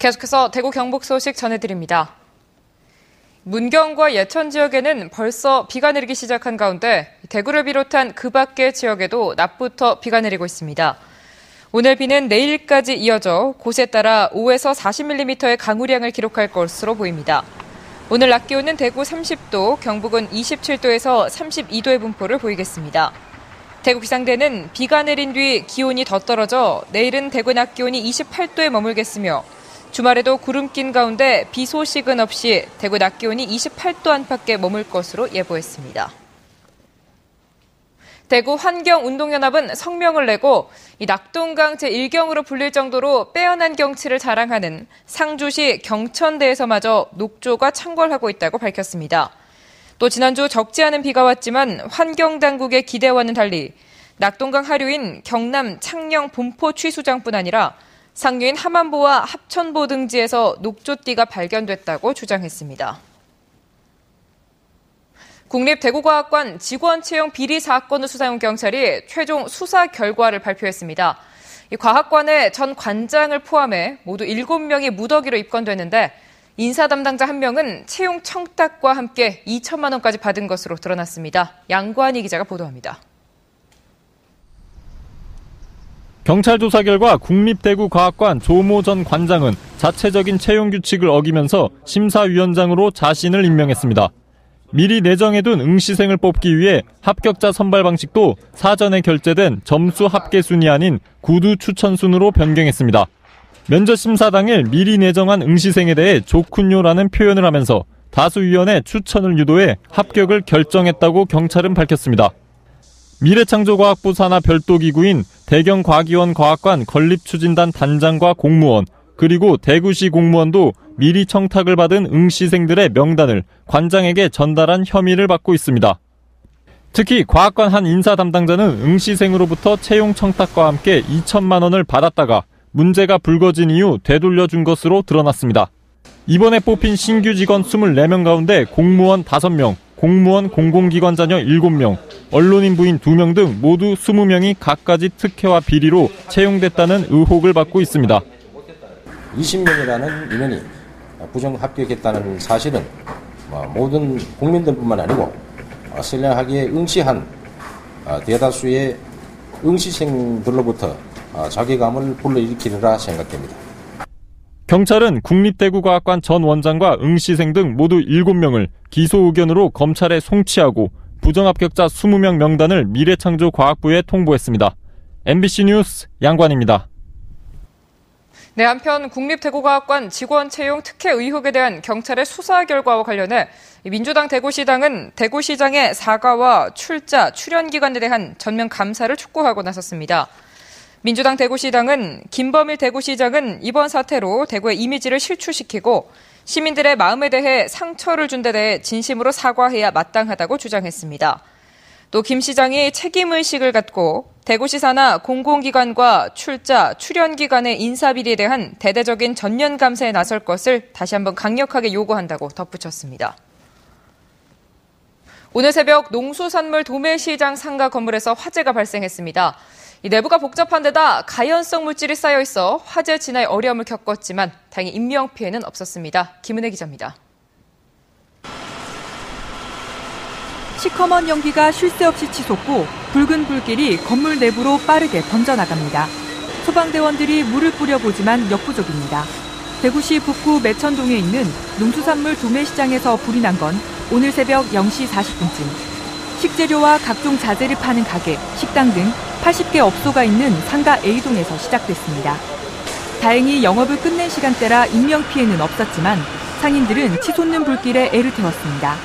계속해서 대구 경북 소식 전해드립니다. 문경과 예천 지역에는 벌써 비가 내리기 시작한 가운데 대구를 비롯한 그 밖의 지역에도 낮부터 비가 내리고 있습니다. 오늘 비는 내일까지 이어져 곳에 따라 5에서 40mm의 강우량을 기록할 것으로 보입니다. 오늘 낮 기온은 대구 30도, 경북은 27도에서 32도의 분포를 보이겠습니다. 대구 기상대는 비가 내린 뒤 기온이 더 떨어져 내일은 대구 낮 기온이 28도에 머물겠으며 주말에도 구름 낀 가운데 비 소식은 없이 대구 낮 기온이 28도 안팎에 머물 것으로 예보했습니다. 대구 환경운동연합은 성명을 내고 이 낙동강 제1경으로 불릴 정도로 빼어난 경치를 자랑하는 상주시 경천대에서마저 녹조가 창궐하고 있다고 밝혔습니다. 또 지난주 적지 않은 비가 왔지만 환경당국의 기대와는 달리 낙동강 하류인 경남 창녕 본포 취수장뿐 아니라 상류인 함안보와 합천보 등지에서 녹조띠가 발견됐다고 주장했습니다. 국립대구과학관 직원 채용 비리 사건을 수사해온 경찰이 최종 수사 결과를 발표했습니다. 이 과학관의 전 관장을 포함해 모두 7명이 무더기로 입건됐는데 인사 담당자 1명은 채용 청탁과 함께 2천만 원까지 받은 것으로 드러났습니다. 양관희 기자가 보도합니다. 경찰 조사 결과 국립대구과학관 조모 전 관장은 자체적인 채용 규칙을 어기면서 심사위원장으로 자신을 임명했습니다. 미리 내정해둔 응시생을 뽑기 위해 합격자 선발 방식도 사전에 결제된 점수 합계순이 아닌 구두 추천순으로 변경했습니다. 면접 심사 당일 미리 내정한 응시생에 대해 좋군요라는 표현을 하면서 다수위원의 추천을 유도해 합격을 결정했다고 경찰은 밝혔습니다. 미래창조과학부 산하 별도 기구인 대경과기원 과학관 건립추진단 단장과 공무원, 그리고 대구시 공무원도 미리 청탁을 받은 응시생들의 명단을 관장에게 전달한 혐의를 받고 있습니다. 특히 과학관 한 인사 담당자는 응시생으로부터 채용 청탁과 함께 2천만 원을 받았다가 문제가 불거진 이후 되돌려준 것으로 드러났습니다. 이번에 뽑힌 신규 직원 24명 가운데 공무원 5명, 공무원 공공기관 자녀 7명, 언론인 부인 2명 등 모두 20명이 갖가지 특혜와 비리로 채용됐다는 의혹을 받고 있습니다. 20명이라는 인원이 부정 합격했다는 사실은 모든 국민들뿐만 아니고 선량하게 응시한 대다수의 응시생들로부터 자괴감을 불러일으키리라 생각됩니다. 경찰은 국립대구과학관 전 원장과 응시생 등 모두 7명을 기소 의견으로 검찰에 송치하고 부정합격자 20명 명단을 미래창조과학부에 통보했습니다. MBC 뉴스 양관입니다. 네, 한편 국립대구과학관 직원 채용 특혜 의혹에 대한 경찰의 수사 결과와 관련해 민주당 대구시당은 대구시장의 사과와 출자, 출연 기관에 대한 전면 감사를 촉구하고 나섰습니다. 민주당 대구시당은 김범일 대구시장은 이번 사태로 대구의 이미지를 실추시키고 시민들의 마음에 대해 상처를 준 데 대해 진심으로 사과해야 마땅하다고 주장했습니다. 또 김 시장이 책임의식을 갖고 대구시 산하 공공기관과 출자, 출연기관의 인사비리에 대한 대대적인 전면 감사에 나설 것을 다시 한번 강력하게 요구한다고 덧붙였습니다. 오늘 새벽 농수산물 도매시장 상가 건물에서 화재가 발생했습니다. 이 내부가 복잡한 데다 가연성 물질이 쌓여 있어 화재 진화에 어려움을 겪었지만 다행히 인명피해는 없었습니다. 김은혜 기자입니다. 시커먼 연기가 쉴 새 없이 치솟고 붉은 불길이 건물 내부로 빠르게 번져나갑니다. 소방대원들이 물을 뿌려보지만 역부족입니다. 대구시 북구 매천동에 있는 농수산물 도매시장에서 불이 난 건 오늘 새벽 0시 40분쯤. 식재료와 각종 자재를 파는 가게, 식당 등 80개 업소가 있는 상가 A동에서 시작됐습니다. 다행히 영업을 끝낸 시간대라 인명피해는 없었지만 상인들은 치솟는 불길에 애를 태웠습니다.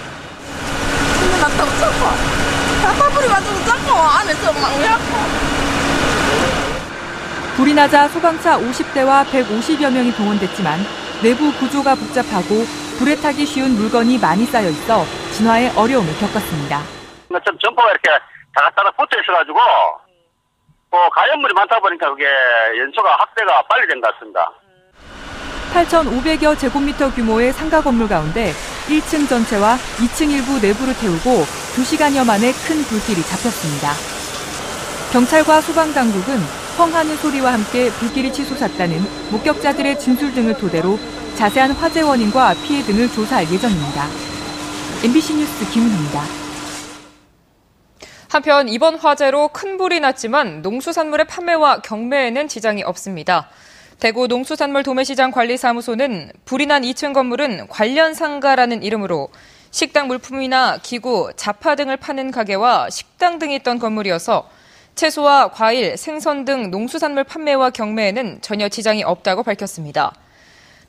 불이 나자 소방차 50대와 150여 명이 동원됐지만 내부 구조가 복잡하고 불에 타기 쉬운 물건이 많이 쌓여 있어 진화에 어려움을 겪었습니다. 점퍼가 이렇게 다각다각 붙어 있어가지고 가연물이 많다 보니까 그게 연소가 확대가 빨리 된 것 같습니다. 8,500여 제곱미터 규모의 상가 건물 가운데 1층 전체와 2층 일부 내부를 태우고 2시간여 만에 큰 불길이 잡혔습니다. 경찰과 소방당국은 펑 하는 소리와 함께 불길이 치솟았다는 목격자들의 진술 등을 토대로 자세한 화재 원인과 피해 등을 조사할 예정입니다. MBC 뉴스 김은희입니다. 한편 이번 화재로 큰 불이 났지만 농수산물의 판매와 경매에는 지장이 없습니다. 대구 농수산물 도매시장 관리사무소는 불이 난 2층 건물은 관련 상가라는 이름으로 식당 물품이나 기구, 잡화 등을 파는 가게와 식당 등이 있던 건물이어서 채소와 과일, 생선 등 농수산물 판매와 경매에는 전혀 지장이 없다고 밝혔습니다.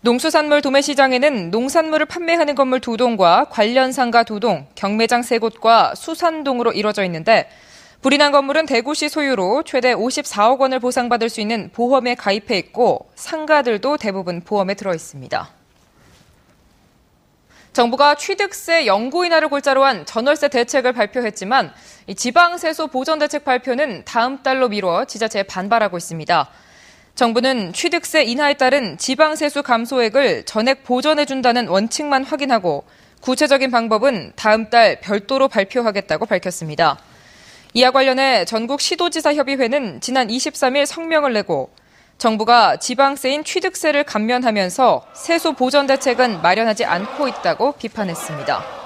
농수산물 도매시장에는 농산물을 판매하는 건물 2동과 관련 상가 2동, 경매장 3곳과 수산동으로 이뤄져 있는데 불이 난 건물은 대구시 소유로 최대 54억 원을 보상받을 수 있는 보험에 가입해 있고 상가들도 대부분 보험에 들어 있습니다. 정부가 취득세 연구 인하를 골자로 한 전월세 대책을 발표했지만 지방세소 보전 대책 발표는 다음 달로 미뤄 지자체에 반발하고 있습니다. 정부는 취득세 인하에 따른 지방세수 감소액을 전액 보전해준다는 원칙만 확인하고 구체적인 방법은 다음 달 별도로 발표하겠다고 밝혔습니다. 이와 관련해 전국시도지사협의회는 지난 23일 성명을 내고 정부가 지방세인 취득세를 감면하면서 세수 보전 대책은 마련하지 않고 있다고 비판했습니다.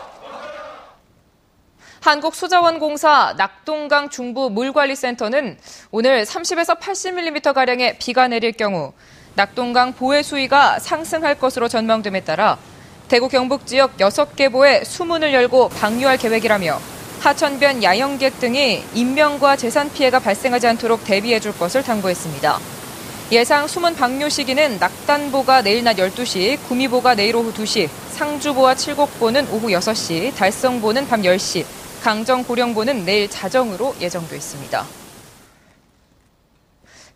한국수자원공사 낙동강 중부 물관리센터는 오늘 30에서 80mm가량의 비가 내릴 경우 낙동강 보해 수위가 상승할 것으로 전망됨에 따라 대구 경북 지역 6개 보에 수문을 열고 방류할 계획이라며 하천변 야영객 등이 인명과 재산 피해가 발생하지 않도록 대비해 줄 것을 당부했습니다. 예상 수문 방류 시기는 낙단보가 내일 낮 12시, 구미보가 내일 오후 2시, 상주보와 칠곡보는 오후 6시, 달성보는 밤 10시, 강정고령보는 내일 자정으로 예정돼 있습니다.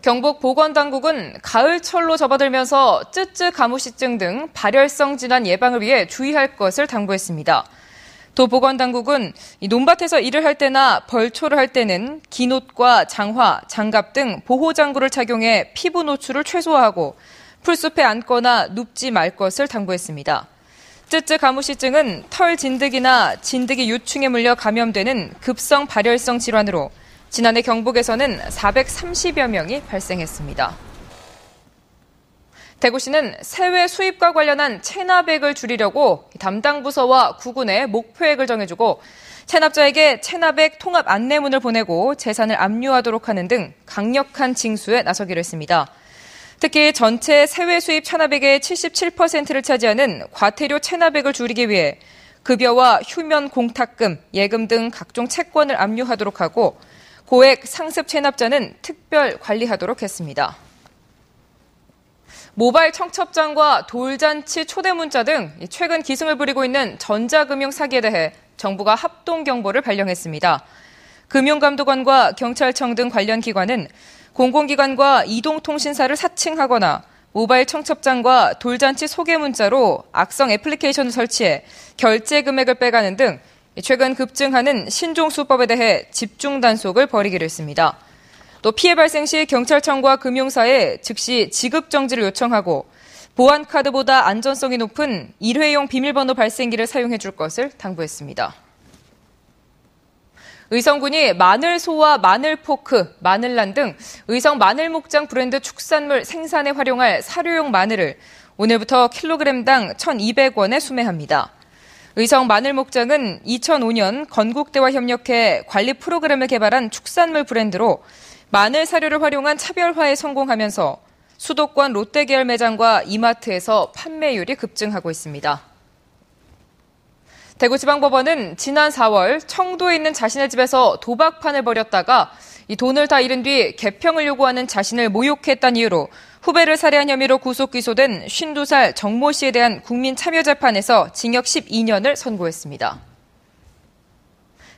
경북 보건당국은 가을철로 접어들면서 쯔쯔 가무시증 등 발열성 질환 예방을 위해 주의할 것을 당부했습니다. 또 보건당국은 논밭에서 일을 할 때나 벌초를 할 때는 긴 옷과 장화, 장갑 등 보호장구를 착용해 피부 노출을 최소화하고 풀숲에 앉거나 눕지 말 것을 당부했습니다. 쯔쯔 가무시증은 털 진드기나 진드기 유충에 물려 감염되는 급성 발열성 질환으로 지난해 경북에서는 430여 명이 발생했습니다. 대구시는 세외 수입과 관련한 체납액을 줄이려고 담당 부서와 구군에 목표액을 정해주고 체납자에게 체납액 통합 안내문을 보내고 재산을 압류하도록 하는 등 강력한 징수에 나서기로 했습니다. 특히 전체 세외 수입 체납액의 77%를 차지하는 과태료 체납액을 줄이기 위해 급여와 휴면 공탁금, 예금 등 각종 채권을 압류하도록 하고 고액 상습 체납자는 특별 관리하도록 했습니다. 모바일 청첩장과 돌잔치 초대 문자 등 최근 기승을 부리고 있는 전자금융 사기에 대해 정부가 합동 경보를 발령했습니다. 금융감독원과 경찰청 등 관련 기관은 공공기관과 이동통신사를 사칭하거나 모바일 청첩장과 돌잔치 소개 문자로 악성 애플리케이션을 설치해 결제 금액을 빼가는 등 최근 급증하는 신종수법에 대해 집중 단속을 벌이기로 했습니다. 또 피해 발생 시 경찰청과 금융사에 즉시 지급 정지를 요청하고 보안카드보다 안전성이 높은 일회용 비밀번호 발생기를 사용해 줄 것을 당부했습니다. 의성군이 마늘소와 마늘포크, 마늘란 등 의성 마늘목장 브랜드 축산물 생산에 활용할 사료용 마늘을 오늘부터 킬로그램당 1,200원에 수매합니다. 의성 마늘목장은 2005년 건국대와 협력해 관리 프로그램을 개발한 축산물 브랜드로 마늘 사료를 활용한 차별화에 성공하면서 수도권 롯데 계열 매장과 이마트에서 판매율이 급증하고 있습니다. 대구지방법원은 지난 4월 청도에 있는 자신의 집에서 도박판을 벌였다가 이 돈을 다 잃은 뒤 개평을 요구하는 자신을 모욕했다는 이유로 후배를 살해한 혐의로 구속 기소된 52살 정모 씨에 대한 국민참여재판에서 징역 12년을 선고했습니다.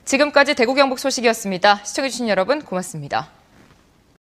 지금까지 대구 경북 소식이었습니다. 시청해주신 여러분 고맙습니다.